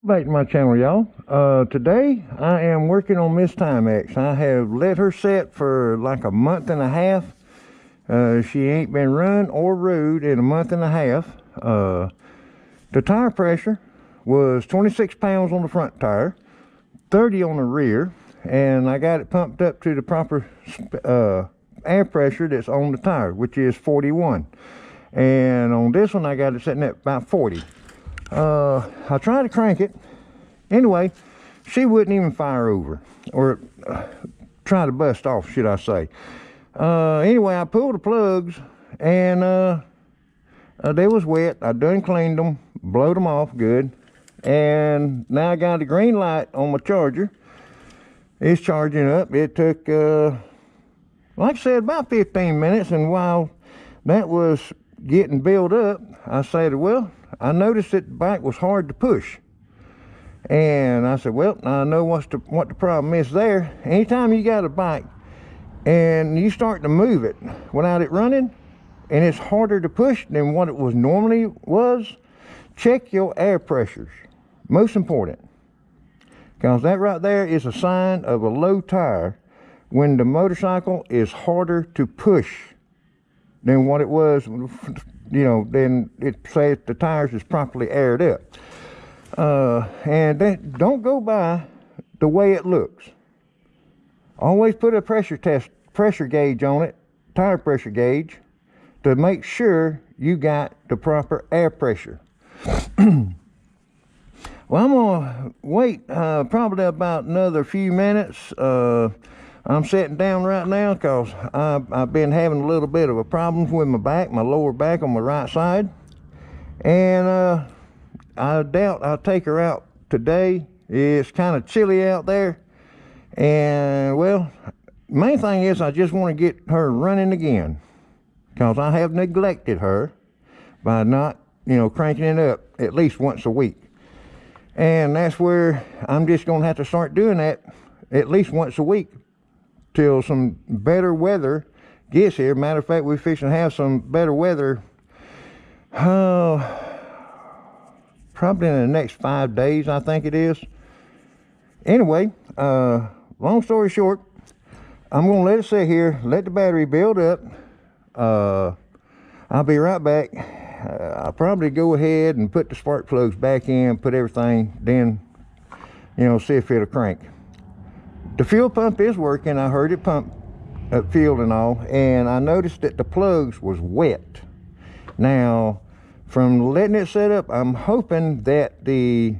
Back to my channel, y'all. Today I am working on Miss TIMEX. I have let her set for like a month and a half. She ain't been run or rode in a month and a half. The tire pressure was 26 pounds on the front tire, 30 on the rear, and I got it pumped up to the proper air pressure that's on the tire, which is 41. And on this one I got it setting at about 40. I tried to crank it. Anyway, she wouldn't even fire over, or try to bust off, should I say. Anyway, I pulled the plugs, and they was wet. I done cleaned them, blowed them off good, and now I got the green light on my charger. It's charging up. It took, like I said, about 15 minutes, and while that was getting built up, I said, well, I noticed that the bike was hard to push. And I said, well, I know what the problem is there. Anytime you got a bike and you start to move it without it running, and it's harder to push than what it was normally was, check your air pressures. Most important. Because that right there is a sign of a low tire when the motorcycle is harder to push than what it was, you know, then it says the tires is properly aired up. And then don't go by the way it looks. Always put a pressure gauge on it, tire pressure gauge, to make sure you got the proper air pressure. Well, I'm gonna wait probably about another few minutes. I'm sitting down right now because I've been having a little bit of a problem with my back, my lower back on my right side. And I doubt I'll take her out today. It's kind of chilly out there. And, well, main thing is I just want to get her running again, because I have neglected her by not, you know, cranking it up at least once a week. And that's where I'm just going to have to start doing that at least once a week till some better weather gets here. Matter of fact, we're fixing to have some better weather probably in the next 5 days, I think it is. Anyway, long story short, I'm going to let it sit here, let the battery build up. I'll be right back. I'll probably go ahead and put the spark plugs back in, put everything, then, you know, see if it'll crank. The fuel pump is working. I heard it pump fuel and all, and I noticed that the plugs was wet. Now, from letting it set up, I'm hoping that the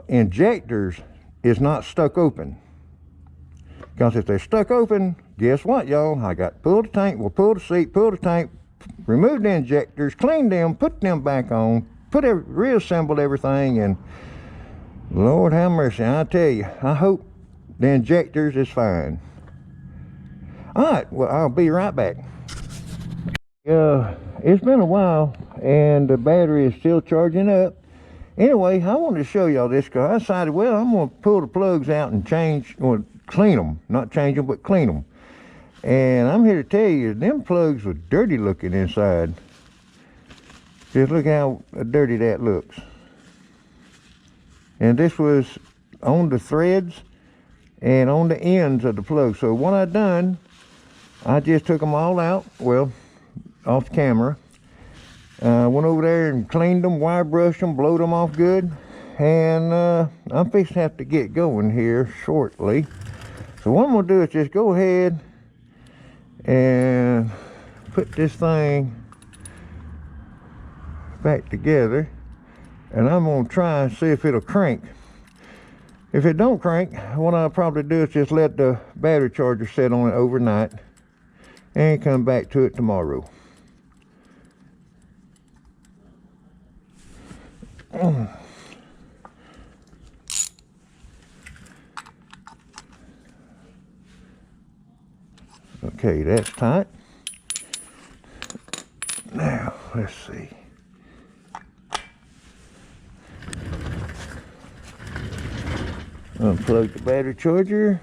injectors is not stuck open. Because if they're stuck open, guess what, y'all? I got to pull the tank, we'll pull the seat, pull the tank, remove the injectors, clean them, put them back on, reassemble everything, and Lord have mercy, I tell you, I hope the injectors is fine. Alright, well, I'll be right back. It's been a while, and the battery is still charging up. Anyway, I wanted to show y'all this, because I decided, well, I'm going to pull the plugs out and change, or clean them. Not change them, but clean them. And I'm here to tell you, them plugs were dirty looking inside. Just look how dirty that looks. And this was on the threads and on the ends of the plug. So what I done, I just took them all out, well, off camera. Went over there and cleaned them, wire brushed them, blowed them off good. And I'm fixing to have to get going here shortly. So what I'm going to do is just go ahead and put this thing back together. And I'm going to try and see if it'll crank. If it don't crank, what I'll probably do is just let the battery charger sit on it overnight and come back to it tomorrow. Okay, that's tight. Now, let's see. Unplug the battery charger.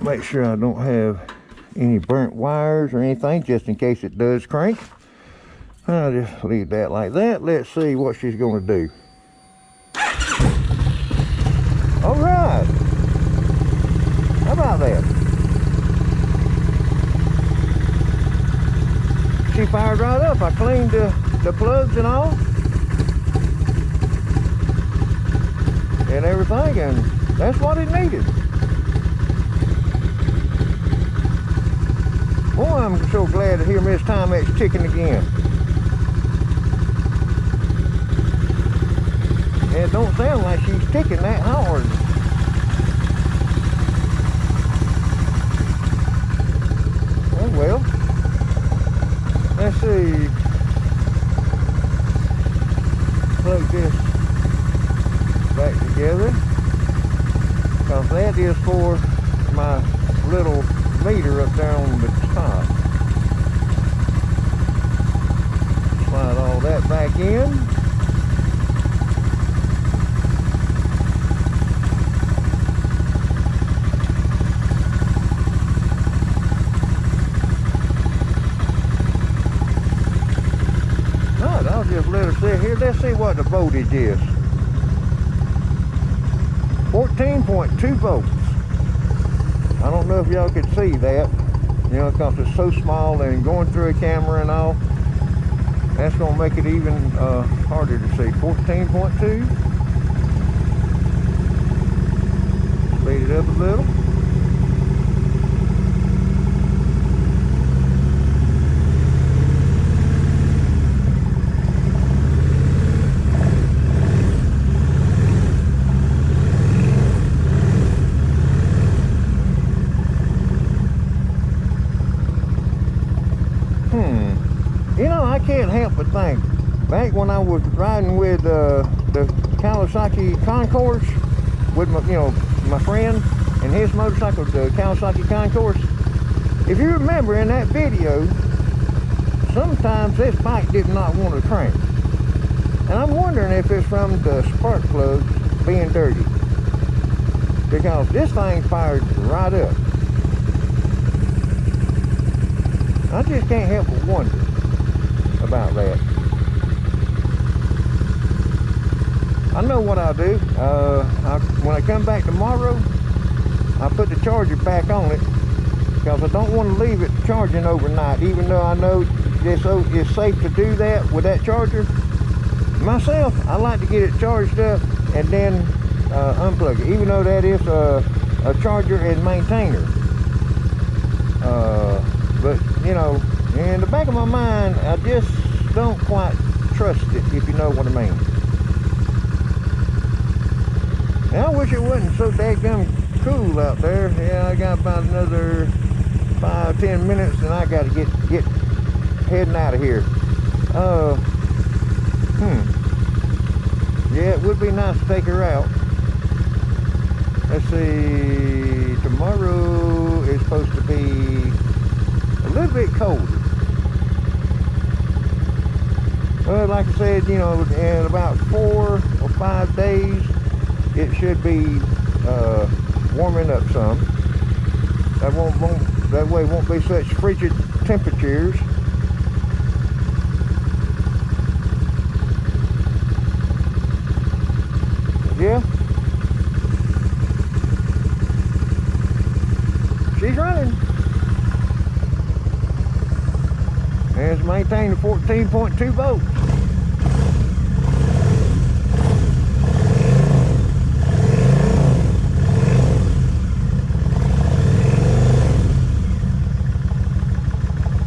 Make sure I don't have any burnt wires or anything, just in case it does crank. I'll just leave that like that. Let's see what she's going to do. All right. How about that? She fired right up. I cleaned the plugs and all. And everything, and that's what it needed. Boy, I'm so glad to hear Miss TIMEX ticking again. It don't sound like she's ticking that hard. Oh well. Let's see. Plug this back together, because that is for my little meter up there on the top. Slide all that back in. Alright, I'll just let her sit here. Let's see what the voltage is. 14.2 volts. I don't know if y'all could see that, you know, because it's so small and going through a camera and all. That's going to make it even harder to see. 14.2. Speed it up a little. You know, I can't help but think, back when I was riding with the Kawasaki Concourse, with my, you know, my friend and his motorcycle, the Kawasaki Concourse. If you remember in that video, sometimes this bike did not want to crank. And I'm wondering if it's from the spark plug being dirty, because this thing fired right up. I just can't help but wonder about that. I know what I'll do. When I come back tomorrow, I'll put the charger back on it, because I don't want to leave it charging overnight, even though I know it's safe to do that with that charger. Myself, I like to get it charged up and then unplug it, even though that is a charger and maintainer. But you know, in the back of my mind, I just don't quite trust it, if you know what I mean. Now, I wish it wasn't so daggum cool out there. Yeah, I got about another 5-10 minutes and I got to get heading out of here. Yeah, it would be nice to take her out. Let's see, tomorrow is supposed to be a little bit colder. Well, like I said, you know, in about 4 or 5 days, it should be warming up some. That way won't be such frigid temperatures. Yeah. She's running. And it's maintained 14.2 volts.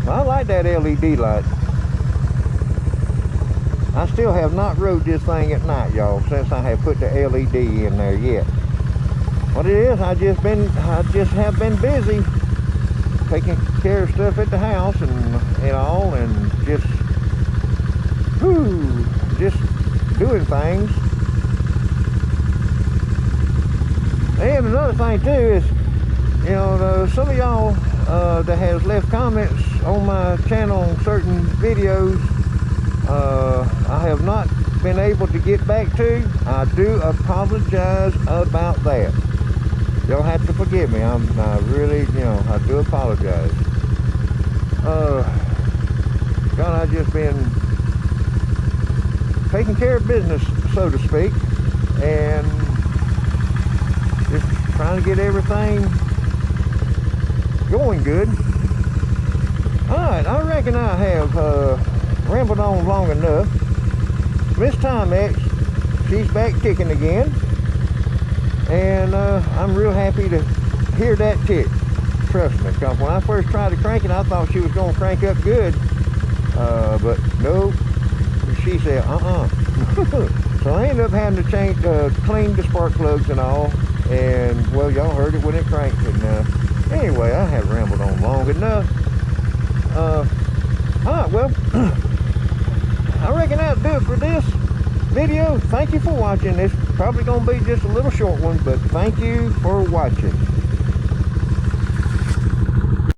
I like that LED light. I still have not rode this thing at night, y'all, since I have put the LED in there yet. What it is, I just have been busy taking care of stuff at the house and all, and just doing things. And another thing too is, you know, some of y'all that has left comments on my channel on certain videos, I have not been able to get back to. I do apologize about that. Y'all have to forgive me. I really, you know, I do apologize. God, I've just been taking care of business, so to speak, and just trying to get everything going good. Alright, I reckon I have rambled on long enough. Miss TIMEX, she's back kicking again, and I'm real happy to hear that tick. Trust me, because when I first tried to crank it, I thought she was going to crank up good, but no, she said so I ended up having to change, clean the spark plugs and all, and well, y'all heard it when it cranked. And anyway, I have rambled on long enough. Alright, well, I reckon that'll do it for this video. Thank you for watching. It's probably going to be just a little short one, but thank you for watching.